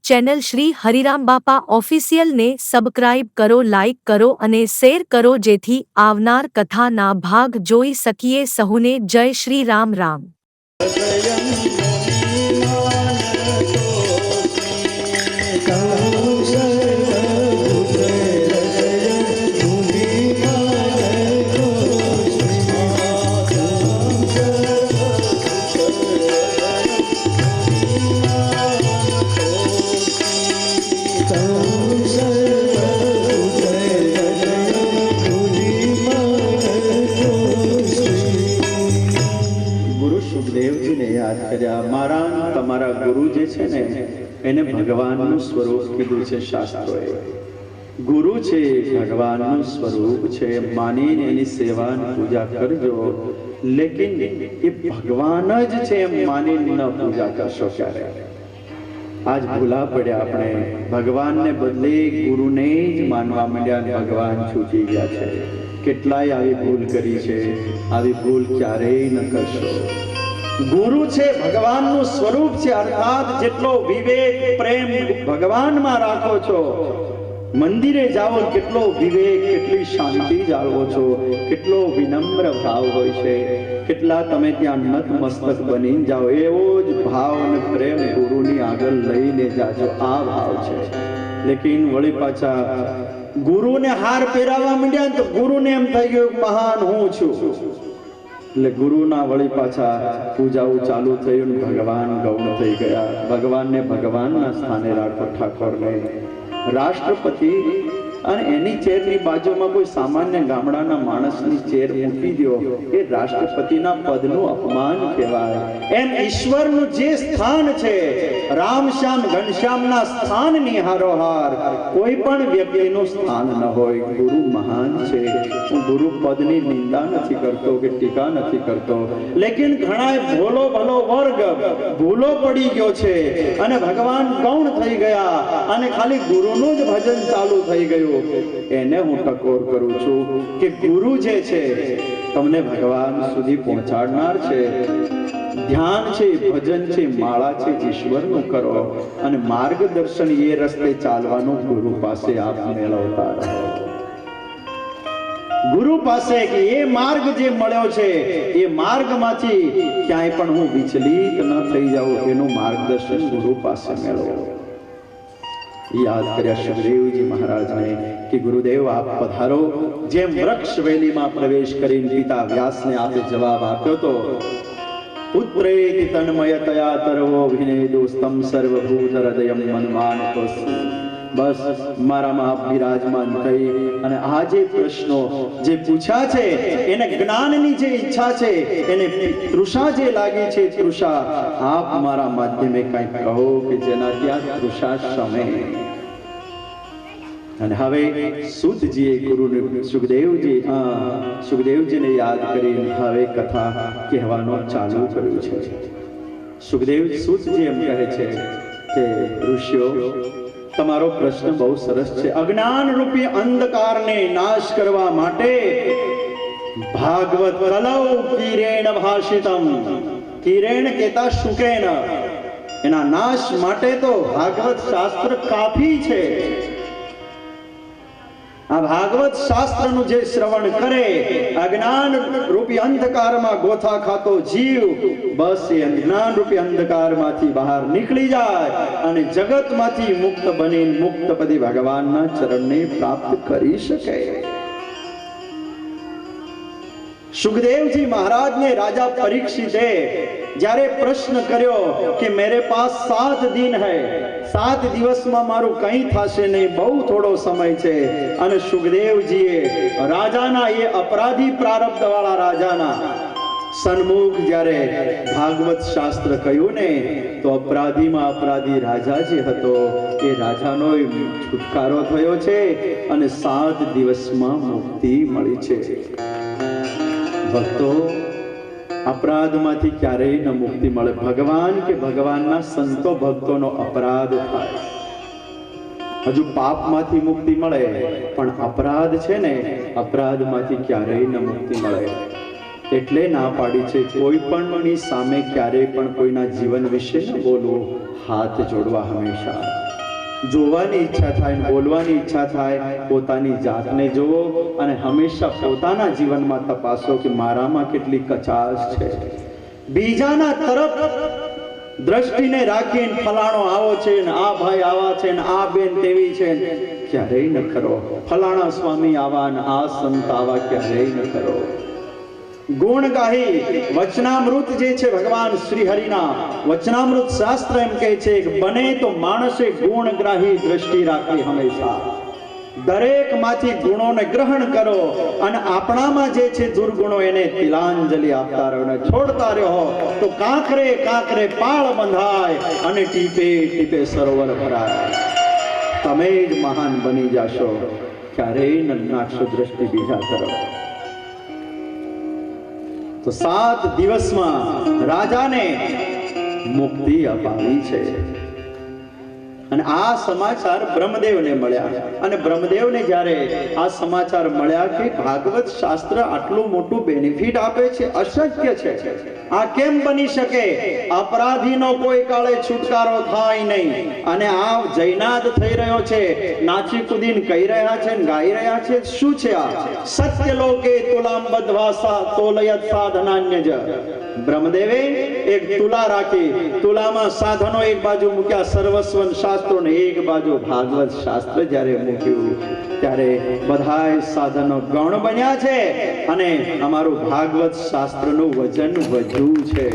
Channel Shri Hariram બાપા ઓફિશિયલને subscribe કરો, like કરો અને શેર કરો જેથી આવનાર કથાના ભાગ જોઈ શકીએ સહુને જય શ્રી રામ રામ। તમારા ગુરુ જે છે ને એને ભગવાનનું સ્વરૂપ કીધું છે શાસ્ત્રોએ। ગુરુ છે ભગવાનનું સ્વરૂપ છે, માનીને એની સેવા પૂજા કરજો, લેકિન એ ભગવાન જ છે એમ માનીને ન પૂજા કરશો ક્યારે। આજ ભૂલા પડ્યા આપણે, ભગવાનને બદલે ગુરુને જ માનવા માંડ્યા, ભગવાન છૂટી ગયા છે। કેટલાય આવી ભૂલ કરી છે, આવી ભૂલ ક્યારેય ન કરશો। ગુરુ છે ભગવાનનું સ્વરૂપ છે, અર્થાત જેટલો વિવેક પ્રેમ ભગવાનમાં રાખો છો, મંદિરે જાઓ કેટલો વિવેક કેટલી શાંતિ જાળવો છો, કેટલો વિનમ્ર ભાવ હોય છે, કેટલા તમે ત્યાં નતમસ્તક બની જાઓ, એવો જ ભાવ અને પ્રેમ ગુરુની આગળ લઈને જાજો, આ ભાવ છે। લેકિન વળી પાછા ગુરુને હાર પહેરાવા માંડ્યા તો ગુરુને એમ થઈ ગયું મહાન હું છું, એટલે ગુરુના વળી પાછા પૂજાઓ ચાલુ થયું, ભગવાન ગૌણ થઈ ગયા। ભગવાનને ભગવાનના સ્થાને રાખો, ઠાકોરને રાષ્ટ્રપતિ અને એની ચેરની બાજુમાં કોઈ સામાન્ય ગામડાના માણસની ચેર મૂકી દો, એ રાષ્ટ્રપતિના પદનું અપમાન કહેવાય। એમ ઈશ્વરનું જે સ્થાન છે, રામ શ્યામ ઘનશ્યામના સ્થાનની હારોહાર કોઈ પણ વ્યક્તિનું સ્થાન ન હોય। ગુરુ મહાન છે, હું ગુરુ પદની નિંદા નથી કરતો કે ટીકા નથી કરતો, લેકિન ઘણા ભોલો ભલો વર્ગ ભૂલો પડી ગયો છે અને ભગવાન ગૌણ થઈ ગયા અને ખાલી ગુરુનું જ ભજન ચાલુ થઈ ગયું। એને હું ટકોર કરું છું કે ગુરુ જે છે તમને ભગવાન સુધી પહોંચાડનાર છે। ધ્યાન છે, ભજન છે, માળા છે, ઈશ્વરનું કરો અને માર્ગદર્શન એ રસ્તે ચાલવાનું ગુરુ પાસે આપ મેળવતા રહો। ગુરુ પાસે કે એ માર્ગ જે મળ્યો છે એ માર્ગમાંથી ક્યાંય પણ હું વિચલિત ન થઈ જાઉં, એનું માર્ગદર્શન ગુરુ પાસે મેળવો। યાદ કર્યા સુખદેવજી મહારાજને કે ગુરુદેવ આપ પધારો। જેમ વૃક્ષ વેલીમાં પ્રવેશ કરીને પિતા વ્યાસને આપે જવાબ આપ્યો તો પુત્રેતિ તન્મયતયા તરવો વિનેદુસ્તમ સર્વભૂત હૃદયમ મનમાનતો, બસ મારામાં આપ બિરાજમાન થઈ અને આ જે પ્રશ્નો જે પૂછ્યા છે, એને જ્ઞાનની જે ઈચ્છા છે, એને તૃષા જે લાગી છે, તૃષા આપ મારા માધ્યમે કંઈક કહો કે જેનાથી આ તૃષા શમે। અને હવે સુતજીએ ગુરુને સુખદેવજીને યાદ કરીને હવે કથા કહેવાનો ચાલુ કર્યું છે। સુખદેવ સુતજી એમ કહે છે કે ઋષિઓ, તમારો પ્રશ્ન બહુ સરસ છે। અજ્ઞાન રૂપી અંધકારને નાશ કરવા માટે ભાગવત કલૌ કિરેણ ભાષિતમ, કિરેણ કેતા શુકેન, એના નાશ માટે તો ભાગવત શાસ્ત્ર કાફી છે। આ ભાગવત શાસ્ત્રનું જે શ્રવણ કરે, અજ્ઞાન રૂપી અંધકારમાં ગોથા ખાતો જીવ બસ એ અજ્ઞાન રૂપી અંધકારમાંથી બહાર નીકળી જાય અને જગતમાંથી મુક્ત બની મુક્ત પદી ભગવાનના ચરણને પ્રાપ્ત કરી શકે। સુખદેવજી મહારાજને રાજા પરીક્ષિતે જ્યારે પ્રશ્ન કર્યો કે મેરે પાસ 7 दिन है, 7 દિવસમાં મારું કંઈ થશે નહીં, બહુ થોડો સમય છે। અને સુખદેવજીએ રાજાના એ અપરાધી પ્રારબ્ધ વાળા રાજાના સન્મુખ જ્યારે ભાગવત શાસ્ત્ર કહ્યું ને તો અપરાધીમાં અપરાધી રાજા જે હતો એ રાજાનો છુટકારો થયો છે અને 7 દિવસમાં મુક્તિ મળી છે। ભક્તો, अपराधમાંથી ક્યારેય ન મુક્તિ મળે। ભગવાન કે ભગવાનના સંતો ભક્તોનો અપરાધ થાય, હજુ પાપમાંથી મુક્તિ મળે, પણ અપરાધ છે ને, અપરાધમાંથી ક્યારેય ન મુક્તિ મળે। એટલે ના પાડી છે કોઈ પણની સામે ક્યારેય પણ કોઈના જીવન વિશે ન બોલવું, હાથ જોડવા હંમેશા। જોવાની ઈચ્છા થાય ને બોલવાની ઈચ્છા થાય, પોતાની જાતને જુઓ અને હંમેશા પોતાના જીવનમાં તપાસો કે મારામાં કેટલી કચાશ છે. બીજાના તરફ દ્રષ્ટિને રાખીને ફલાણો આવો છે ને આ ભાઈ આવા છે ને આ બેન તેવી છે, ક્યારેય ન કરો. ફલાણા સ્વામી આવા ને આ સંત આવા, ક્યારેય ન કરો. ગુણ ગાહી વચનામૃત જે છે ભગવાન શ્રી હરિના વચનામૃત શાસ્ત્ર એમ કહે છે કે બને તો માણસે ગુણગ્રાહી દ્રષ્ટિ રાખવી હંમેશા. દરેક માંથી ગુણોને ગ્રહણ કરો અને આપણામાં જે છે દુર્ગુણો એને તિલાંજલિ આપતા રહો ને છોડતા રહો, તો કાંકરે કાંકરે પાળ બંધાય અને ટીપે ટીપે સરોવર ભરાય. તમે જ મહાન બની જાશો, ક્યારેય ન નાખશો દ્રષ્ટિ બીજા તરફ. તો 7 દિવસમાં રાજાને મુક્તિ અપાવી છે. અને આ સમાચાર બ્રહ્મદેવને મળ્યા. અને બ્રહ્મદેવને જ્યારે આ સમાચાર મળ્યા કે ભાગવત શાસ્ત્ર આટલું મોટું બેનિફિટ આપે છે, અશક્ય છે, આ કેમ બની શકે? અપરાધીનો કોઈ કાળે છુટકારો થાય નહીં. અને આ જયનાદ થઈ રહ્યો છે, નાચી કૂદીને કહી રહ્યા છે, ગાઈ રહ્યા છે. શું છે આ? સત્ય લોકે તુલામ બધવાસા તોલયત સાધનાન્યજ. બ્રહ્મદેવે એક તુલા રાખી, તુલામાં સાધનો એક બાજુ મૂક્યા, સર્વસ્વ શાસ્ત્રો ને એક બાજુ ભાગવત શાસ્ત્ર જ્યારે મૂક્યું ત્યારે બધાય સાધનો ગૌણ બન્યા છે અને અમારું ભાગવત શાસ્ત્રનું વજન વધ્યું છે.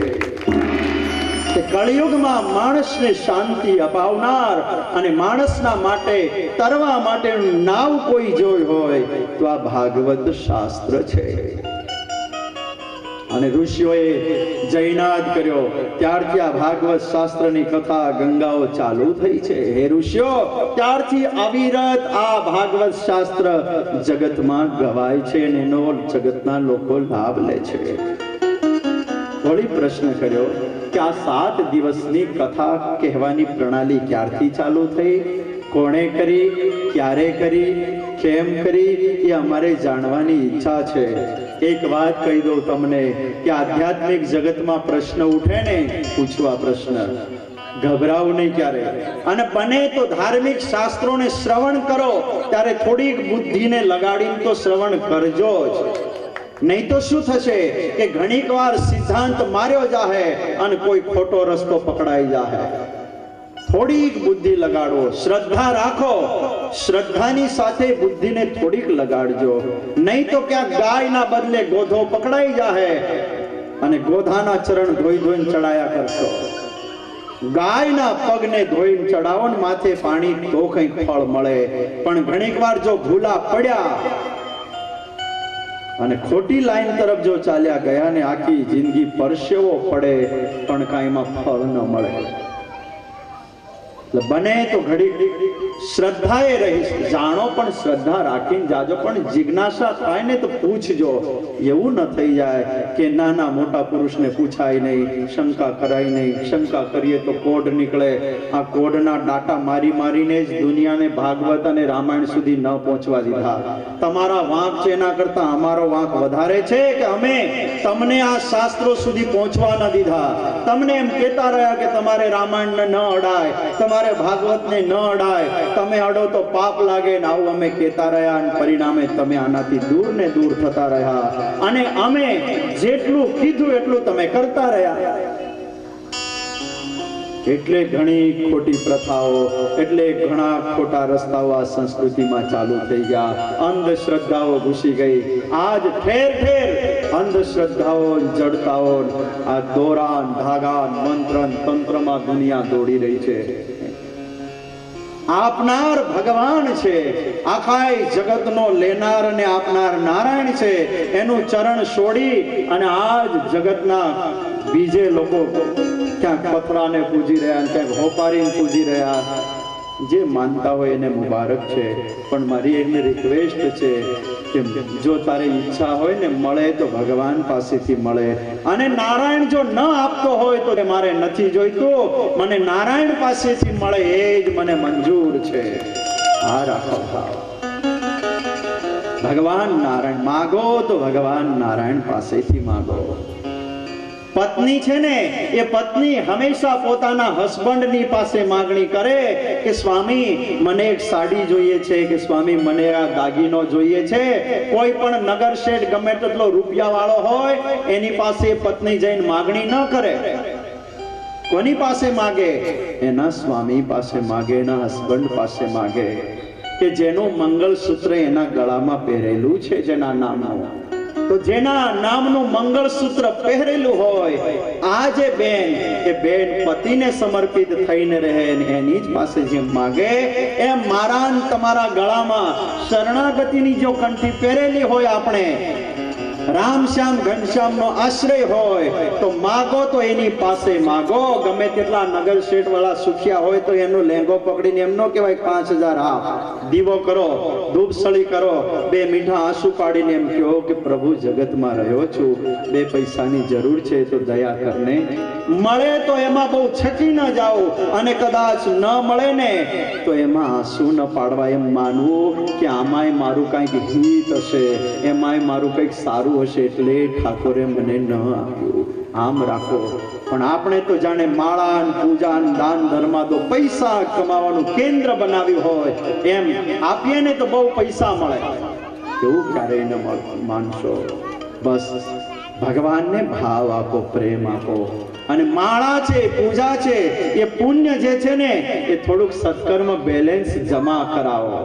કળિયુગમાં માણસને શાંતિ અપાવનાર અને માણસના માટે તરવા માટેનું નાવ કોઈ જોઈ હોય તો આ ભાગવત શાસ્ત્ર છે. અને ઋષિઓએ જયનાદ કર્યો, ત્યારથી આ ભાગવત શાસ્ત્રની કથા ગંગાઓ ચાલુ થઈ છે. હે ઋષિઓ, ત્યારથી અવિરત આ ભાગવત શાસ્ત્ર જગતમાં ગવાય છે અને એનો જગતના લોકો લાભ લે છે. વળી પ્રશ્ન કર્યો કે આ 7 દિવસની કથા કહેવાની પ્રણાલી ક્યારથી ચાલુ થઈ, કોણે કરી, ક્યારે કરી, કેમ કરી, એ અમારે જાણવાની ઈચ્છા છે. એક વાત કહી દઉં તમને કે આધ્યાત્મિક જગતમાં પ્રશ્ન ઉઠે ને, પૂછવા પ્રશ્ન, ગભરાવું નહીં ક્યારે. અને બને તો ધાર્મિક શાસ્ત્રોને શ્રવણ કરો ત્યારે થોડીક બુદ્ધિને લગાડીને તો શ્રવણ કરજો જ. નહીં તો શું થશે કે ઘણીક વાર સિદ્ધાંત માર્યો જાહે અને કોઈ ખોટો રસ્તો પકડાઈ જાહે. થોડીક બુદ્ધિ લગાડો, શ્રદ્ધા રાખો, શ્રદ્ધાની સાથે બુદ્ધિને થોડીક લગાડજો. નહીં તો ક્યાં ગાયના બદલે ગોધો પકડાઈ જાહે અને ગોધાના ચરણ ધોઈ ધોઈને ચડાયા કરશો. ગાયના પગને ધોઈને ચડાવો ને માથે પાણી તો કંઈક ફળ મળે. પણ ઘણીક વાર જો ભૂલા પડ્યા અને ખોટી લાઈન તરફ જો ચાલ્યા ગયા ને આખી જિંદગી પરસેવો પડે પણ કાંઈમાં ફળ ન મળે. બને તો ઘડી શ્રદ્ધાએ રહીશ, જાણો પણ શ્રદ્ધા રાખીને જાજો. પણ જિજ્ઞાસા થાય ને તો પૂછજો. એવું ન થઈ જાય કે નાના મોટા પુરુષને પૂછાય નહીં, શંકા કરાય નહીં. શંકા કરીએ તો કોડ નીકળે. આ કોડના ડાટા મારી મારીને જ દુનિયાને ભાગવત અને રામાયણ સુધી ન પહોંચવા દીધા. તમારા વાંક છે એના કરતા અમારો વાંક વધારે છે કે અમે તમને આ શાસ્ત્રો સુધી પહોંચવા ન દીધા. તમને એમ કહેતા રહ્યા કે તમારે રામાયણને ન અડાય, તમારે ભાગવતને ન અડાય, તમે અડો તો પાપ લાગે ને આવું અમે કહેતા રહ્યા. અને પરિણામે તમે આનાથી દૂર ને દૂર થતા રહ્યા અને અમે જેટલું કીધું એટલું તમે કરતા રહ્યા. એટલે ઘણી ખોટી પ્રથાઓ, એટલે ઘણા ખોટા રસ્તાઓ આ સંસ્કૃતિમાં ચાલુ થઈ ગયા. અંધશ્રદ્ધાઓ ઘૂસી ગઈ. આજ ઠેર ઠેર અંધશ્રદ્ધાઓ, જડતાઓ, આ દોરા, ધાગા, મંત્ર, તંત્રમાં દુનિયા દોડી રહી છે. આપનાર ભગવાન છે, આખા જગતનો લેનાર અને આપનાર નારાયણ છે. એનું ચરણ છોડી અને આજ જગતના બીજે લોકો ક્યાંક પથરાને પૂજી રહ્યા, ક્યાંક હોપારીને પૂજી રહ્યા. જે માનતા હોય એને મુબારક છે. પણ મારી એમને રિક્વેસ્ટ છે કે જો તારે ઈચ્છા હોય ને મળે તો ભગવાન પાસેથી મળે. અને નારાયણ જો ન આપતો હોય તો મારે નથી જોઈતું, મને નારાયણ પાસેથી મળે એ જ મને મંજૂર છે. આ રાખો ભાવ. ભગવાન નારાયણ માગો તો ભગવાન નારાયણ પાસેથી માગો. પત્ની છે ને એ પત્ની હંમેશા પોતાના હસબન્ડની પાસે માંગણી કરે કે સ્વામી મને એક સાડી જોઈએ છે, કે સ્વામી મને આ દાગીનો જોઈએ છે. કોઈ પણ નગર શેઠ ગમે તેટલો રૂપિયા વાળો હોય એની પાસે પત્ની જઈને માંગણી ન કરે. કોની પાસે માગે? એના સ્વામી પાસે માગે, એના હસબન્ડ પાસે માગે, કે જેનું મંગળસૂત્ર એના ગળામાં પહેરેલું છે, જેના નામનું. તો જેના નામનું મંગળસૂત્ર પહેરેલું હોય આ જે બેન, એ બેન પતિને સમર્પિત થઈને રહે, એની જ પાસે જેમ માગે એમ મારા ને તમારા ગળામાં શરણાગતિની જો કંઠી પહેરેલી હોય, આપણે રામ શ્યામ ઘનશ્યામ નો આશ્રય હોય તો માગો તો એની પાસે માગો. ગમે તેટલા નગર શેઠ વાળા સુખિયા હોય તો એનો લેંગો પકડીને એમ ન કહેવાય 5000 આપ, દીવો કરો, ધૂપસળી કરો, 2 મીઠા આંસુ પાડીને એમ કહો કે પ્રભુ જગતમાં રહ્યો છું, 2 પૈસાની જરૂર છે તો દયા કરને. મળે તો એમાં બહુ છકી ન જાઓ, અને કદાચ ન મળે ને તો એમાં આંસુ ન પાડવા, એમ માનવું કે આમાંય મારું કંઈક હિત હશે, એમાંય મારું કંઈક સારું હશે એટલે ઠાકોરે મને ન આપ્યું. આમ રાખો. પણ આપણે તો જાણે માળા પૂજા દાન ધર્માદો પૈસા કમાવાનું કેન્દ્ર બનાવ્યું હોય એમ આપીએ ને તો બહુ પૈસા મળે, એવું ક્યારેય ન માનશો. બસ ભગવાનને ભાવ આપો, પ્રેમ આપો. અને માળા છે, પૂજા છે, એ પુણ્ય જે છે ને એ થોડુંક સત્કર્મ બેલેન્સ જમા કરાવો.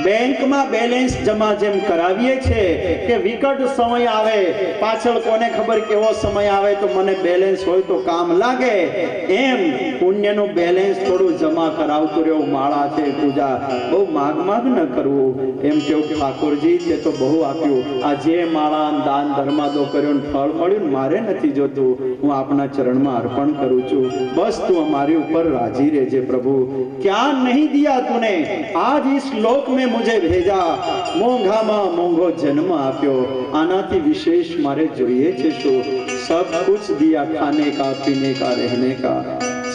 બેંકમાં બેલેન્સ જમા જેમ કરાવીએ છે કે વિકટ સમય આવે, પાછળ કોને ખબર કેવો સમય આવે તો મને બેલેન્સ હોય તો કામ લાગે, એમ પુણ્યનું બેલેન્સ થોડું જમા કરાવતું રહેવું. માળા છે, પૂજા, બહુ માગ ન કરવું. એમ કેવું ઠાકોરજી તે તો બહુ આપ્યું, આ જે માળા દાન ધર્માદો કર્યો ને ફળ મળ્યું મારે નથી જોતું, હું આપના ચરણમાં અર્પણ કરું છું. બસ તું અમારી ઉપર રાજી રહેજે પ્રભુ. क्या नहीं दिया तूने, आज इस लोक में मुझे भेजा, मोंघाમાં મોંઘો જન્મ આપ્યો, આનાથી વિશેષ મારે જોઈએ છે શું? सब कुछ दिया, खाने का, पीने का, रहने का,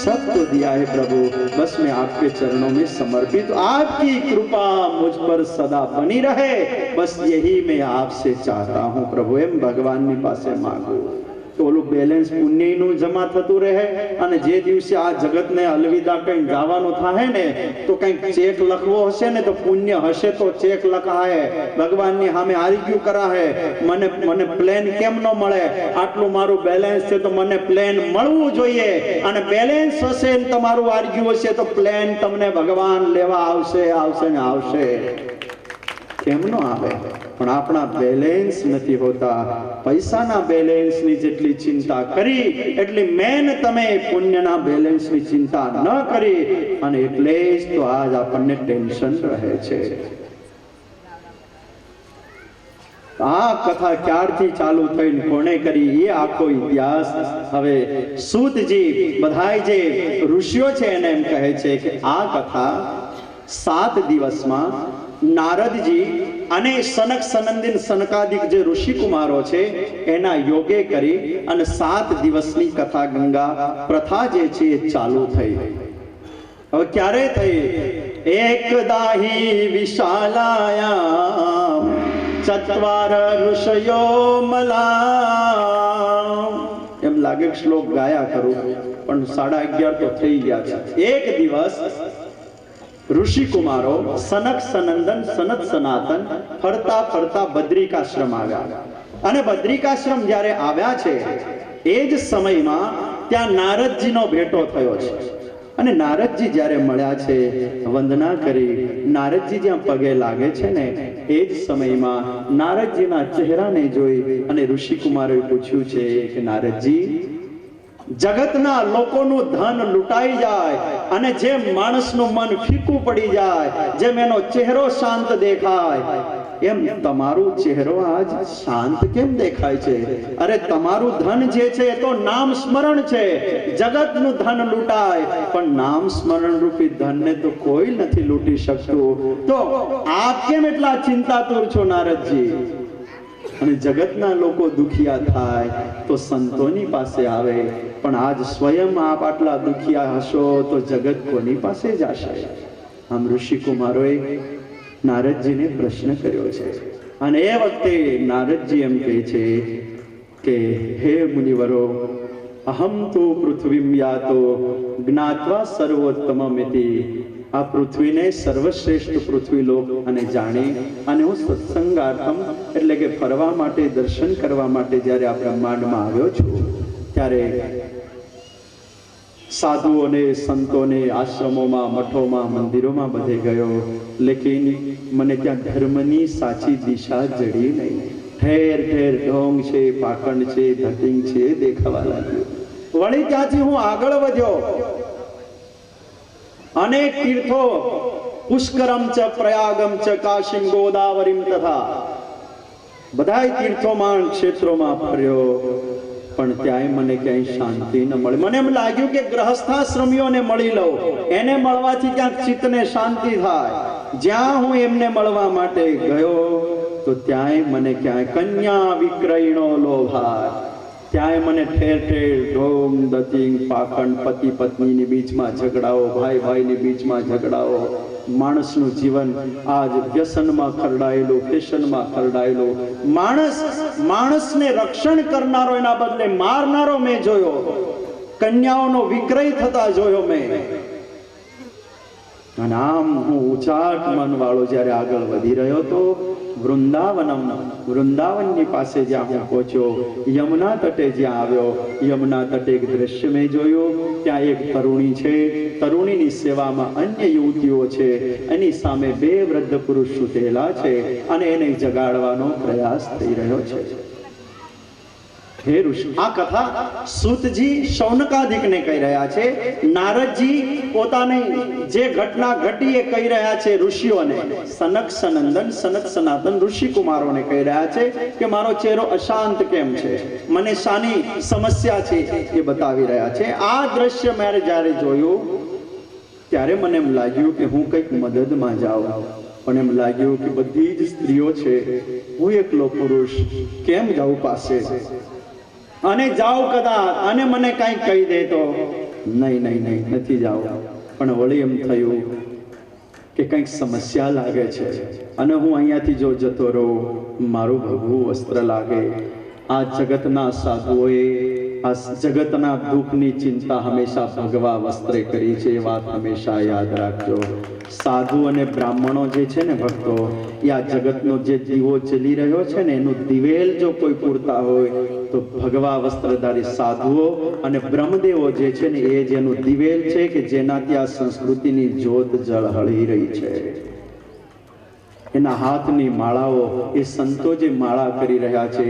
सब तो दिया है प्रभु. बस मैं आपके चरणों में समर्पित, आपकी कृपा मुझ पर सदा बनी रहे, बस यही मैं आपसे चाहता हूँ प्रभु. એમ ભગવાનની પાસે માંગો તો ઓલું બેલેન્સ પુણ્યનું જમા થતું રહે. અને જે દિવસે આ જગતને અલવિદા કઈ જવાનું થાય ને તો કઈક ચેક લખવો હશે ને તો પુણ્ય હશે તો ચેક લખાય, ભગવાનની સામે આર્ગ્યુ કરાહે, મને પ્લેન કેમ ન મળે, આટલું મારું બેલેન્સ છે તો મને પ્લેન મળવું જોઈએ. અને બેલેન્સ હશે ને તમારું આર્ગ્યુ હશે તો પ્લેન તમને ભગવાન લેવા આવશે ને આવશે. કેમ ન આવે? પણ આપણા બેલેન્સ નથી હોતા. પૈસાના બેલેન્સની જેટલી ચિંતા કરી એટલી મેન તમે પુણ્યના બેલેન્સની ચિંતા ન કરી, અને એટલે જ તો આજ આપણને ટેન્શન રહે છે. આ કથા ક્યારથી ચાલુ થઈ કોણે કરી એ આખો ઇતિહાસ હવે સૂતજી બધાય જે ઋષિઓ છે એને એમ કહે છે કે આ કથા 7 દિવસમાં નારદજી અને સનક સનંદિન સનકાદિક જે ઋષિ કુમારો છે એના યોગે કરી અને 7 દિવસની કથા ગંગા પ્રથા જે છે એ ચાલુ થઈ. હવે ક્યારે થઈ? એકદાહી વિશાલાયામ ચત્વાર ઋષયો મલા. એમ લાગે શ્લોક ગાયા કરું પણ 11:30 તો થઈ ગયા છે. એક દિવસ ઋષિ કુમારો સનક સનંદન સનત સનાતન ફરતા ફરતા બદ્રિકાશ્રમ આવ્યા. અને બદ્રિકાશ્રમ જ્યારે આવ્યા છે એ જ સમયમાં ત્યાં નારદજીનો ભેટો થયો છે. અને નારદજી જ્યારે મળ્યા છે, વંદના કરી, નારદજી જ્યાં પગે લાગે છે ને એ જ સમયમાં નારદજીના ચહેરાને જોઈ અને ઋષિ કુમારોએ પૂછ્યું છે કે નારદજી, જગતના લોકોનું ધન લૂંટાઈ જાય અને જેમ માણસનું મન ફીકું પડી જાય, જેમ એનો ચહેરો શાંત દેખાય, એમ તમારો ચહેરો આજ શાંત કેમ દેખાય છે? અરે તમારું ધન જે છે એ તો નામ સ્મરણ છે. જગતનું ધન લૂંટાય પણ નામ સ્મરણ રૂપી ધનને તો કોઈ નથી લૂંટી શકતું. તો આપ કેમ એટલા ચિંતાતુર છો નારદજી? અને જગતના લોકો દુખિયા થાય તો સંતોની પાસે આવે, પણ આજ સ્વયં આપ આટલા દુખિયા હશો તો જગત કોની પાસે જશે? આમ ઋષિ કુમારોએ નારદજીને પ્રશ્ન કર્યો છે. અને એ વખતે નારદજી એમ કહે છે કે હે મુનિવરો, અહમ તો પૃથ્વીમ યાતો જ્ઞાત્વા સર્વોત્તમમિતિ. આ પૃથ્વીને સર્વશ્રેષ્ઠ પૃથ્વીલોક અને જાણી અને હું સત્સંગાર્થમ એટલે કે ફરવા માટે, દર્શન કરવા માટે જ્યારે આ બ્રહ્માંડમાં આવ્યો છું, ત્યારે સાધુઓને, સંતોને, આશ્રમોમાં, મઠોમાં, મંદિરોમાં બધે ગયો, લેકિન મને ત્યાં ધર્મની સાચી દિશા જડી નહીં. ઠેર ઠેર ઢોંગ છે, પાખંડ છે, ધતિંગ છે દેખાવા લાગ્યું. વળી ત્યાંથી હું આગળ વધ્યો. અનેક તીર્થો, પુષ્કરમ ચ પ્રયાગમ ચ કાશીમ ગોદાવરીમ તથા બધાય તીર્થોમાં, ક્ષેત્રોમાં ફર્યો, પણ ત્યાંય મને ક્યાંય શાંતિ ન મળી. મને એમ લાગ્યું કે ગ્રહસ્થાશ્રમીઓને મળી લઉં, એને મળવાથી ક્યાંક ચિત્તને શાંતિ થાય. જ્યાં હું એમને મળવા માટે ગયો તો ત્યાંય મને ક્યાંય કન્યા વિક્રયણો લોભાય. ત્યાંય મને ઠેર ઠેર ઢોંગ, દતિંગ, પાખંડ, પતિ પત્નીની બીચમાં ઝઘડાઓ, ભાઈ ભાઈની બીચમાં ઝઘડાઓ. માણસનું જીવન આજ વ્યસનમાં ખરડાયેલું, ફેશનમાં ખરડાયેલું. માણસને રક્ષણ કરનારો એના બદલે મારનારો મેં જોયો. કન્યાઓનો વિક્રય થતા જોયો મેં. અને આમ હું ઉચાટ મન વાળો જ્યારે આગળ વધી રહ્યો તો વૃંદાવનની પાસે જ્યાં હું પહોંચ્યો, યમુના તટે જ્યાં આવ્યો, યમુના તટે એક દ્રશ્ય મેં જોયું. ત્યાં એક તરુણી છે, તરુણીની સેવામાં અન્ય યુવતીઓ છે, એની સામે બે વૃદ્ધ પુરુષ સૂતેલા છે અને એને જગાડવાનો પ્રયાસ થઈ રહ્યો છે. હે ઋષિ, આ કથા સૂતજી શૌનકાદિકને કહી રહ્યા છે. નારદજી પોતાની જે ઘટના ઘટી એ કહી રહ્યા છે ઋષિઓને. સનક સનંદન, સનક સનાતન ઋષિ કુમારોને કહી રહ્યા છે કે મારો ચહેરો અશાંત કેમ છે, મને શાની સમસ્યા છે એ બતાવી રહ્યા છે. આ દ્રશ્ય મેં જ્યારે જોયું ત્યારે મને એમ લાગ્યું કે હું કંઈક મદદમાં જાઉં, પણ એમ લાગ્યું કે બધી જ સ્ત્રીઓ છે, હું એકલો પુરુષ કેમ જાઉં પાસે, અને જાઉં કદાચ અને મને કંઈક કહી દે તો નહીં, નથી જાઉં. પણ વળી એમ થયું કે કંઈક સમસ્યા લાગે છે અને હું અહીંયાથી જો જતો રહું, મારું ભગવું વસ્ત્ર લાગે. આ જગતના સાધુઓએ આ જગતના દુઃખની ચિંતા હંમેશા ભગવા વસ્ત્રે કરી છે, એ વાત હંમેશા યાદ રાખજો. સાધુ અને બ્રાહ્મણો જે છે ને ભક્તો, એ આ જગતનો જે દીવો જલી રહ્યો છે ને એનું દિવેલ જો કોઈ પૂરતા હોય તો ભગવા વસ્ત્રધારી સાધુઓ અને બ્રહ્મદેવો જે છે ને એ જેનું દિવેલ છે કે જેનાથી આ સંસ્કૃતિની જ્યોત જળહળી રહી છે. એના હાથની માળાઓ, એ સંતો જે માળા કરી રહ્યા છે,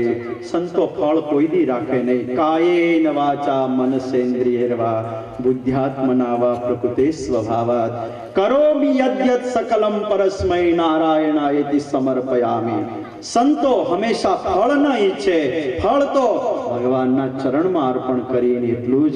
સંતો ફળ કોઈ દી રાખે નહીં. કાયેન વાચા મનસેન્દ્રિયર્વા બુદ્ધ્યાત્મના વા પ્રકૃતે સ્વભાવાત કરોમિ યદ્યત સકલમ પરસ્મૈ નારાયણાયેતિ સમર્પયામિ. સંતો હંમેશા ફળ ન ઈચ્છે, ફળ તો ભગવાનના ચરણમાં અર્પણ કરીને એટલું જ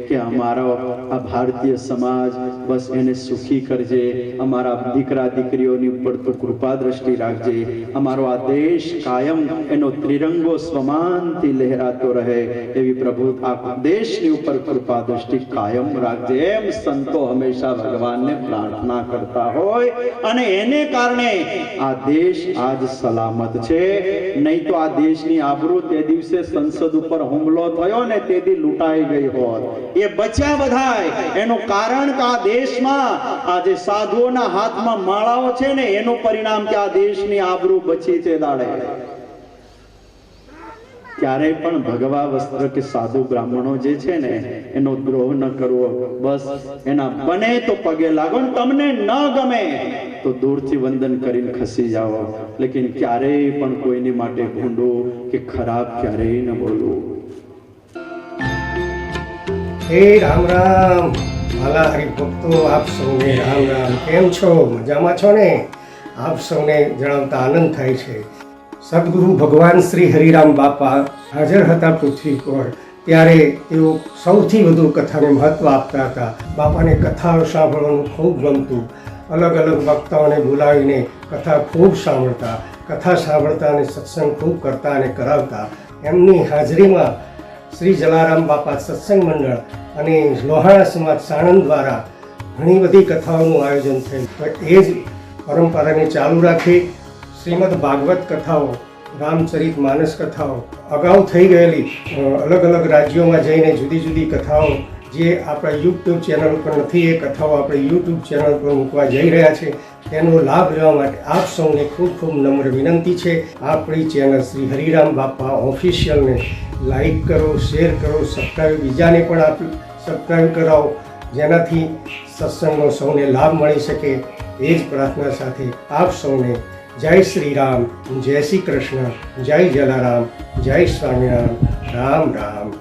કે અમારો આ ભારતીય સમાજ બસ એને સુખી કરજે, અમારા દીકરા દીકરીઓની ઉપર તો કૃપા દ્રષ્ટિ રાખજે, અમારો આ દેશ કાયમ એનો ત્રિરંગો સ્વમાનથી લહેરાતો રહે એવી પ્રભુ આ દેશની ઉપર કૃપા દ્રષ્ટિ કાયમ રાખજે. એમ સંતો હંમેશા ભગવાનને પ્રાર્થના કરતા હોય અને એને કારણે આ દેશ આજ સલામત છે. નહીં તો આ દેશની આબરૂ તે દિવસે સંસદ ઉપર હુમલો થયો ને તેથી લૂંટાઈ ગઈ હોત. એ બચ્યા બધાય. એનું કારણ કે આ દેશમાં આજે સાધુઓના હાથમાં માળાઓ છે ને એનું પરિણામ કે આ દેશની આબરૂ બચી છે દાડે. ક્યારેય પણ ભગવા વસ્ત્ર કે સાધુ બ્રાહ્મણો જે છે ને એનો દ્રોહ ન કરવો. બસ એના બને તો પગે લાગો, તમને ન ગમે તો દૂરથી વંદન કરીને ખસી જાઓ, લેકિન ક્યારેય પણ કોઈની માટે ભૂંડું કે ખરાબ ક્યારેય ન બોલવું. હે રામ રામ વાલા હરિભક્તો, આપ સૌને રામ રામ. કેમ છો? મજામાં છો ને? આપ સૌને જણાવતા આનંદ થાય છે. સદગુરુ ભગવાન શ્રી હરિરામ બાપા હાજર હતા પૃથ્વી પર, ત્યારે તેઓ સૌથી વધુ કથાને મહત્ત્વ આપતા હતા. બાપાને કથાઓ સાંભળવાનું ખૂબ ગમતું. અલગ અલગ વક્તાઓને બોલાવીને કથા ખૂબ સાંભળતા, કથા સાંભળતા અને સત્સંગ ખૂબ કરતા અને કરાવતા. એમની હાજરીમાં શ્રી જલારામ બાપા સત્સંગ મંડળ અને લોહાણા સમાજ સાણંદ દ્વારા ઘણી બધી કથાઓનું આયોજન થયું. તો એ જ પરંપરાને ચાલુ રાખી શ્રીમદ ભાગવત કથાઓ રામચરિત માનસ કથાઓ અગાઉ થઈ ગયેલી અલગ અલગ રાજ્યોમાં જઈને જુદી જુદી કથાઓ જે આપણા યુટ્યુબ ચેનલ પર નથી, એ કથાઓ આપણે યુટ્યુબ ચેનલ પર મૂકવા જઈ રહ્યા છે. તેનો લાભ લેવા માટે આપ સૌને ખૂબ ખૂબ નમ્ર વિનંતી છે. આપણી ચેનલ શ્રી હરિરામ બાપા ઓફિશિયલને લાઈક કરો, શેર કરો, સબસ્ક્રાઈબ બીજાને પણ આપ સબસ્ક્રાઈબ કરાવો, જેનાથી સત્સંગનો સૌને લાભ મળી શકે. એ જ પ્રાર્થના સાથે આપ સૌને જય શ્રી રામ, જય શ્રી કૃષ્ણ, જય જલારામ, જય સ્વામિનારાયણ, રામ રામ.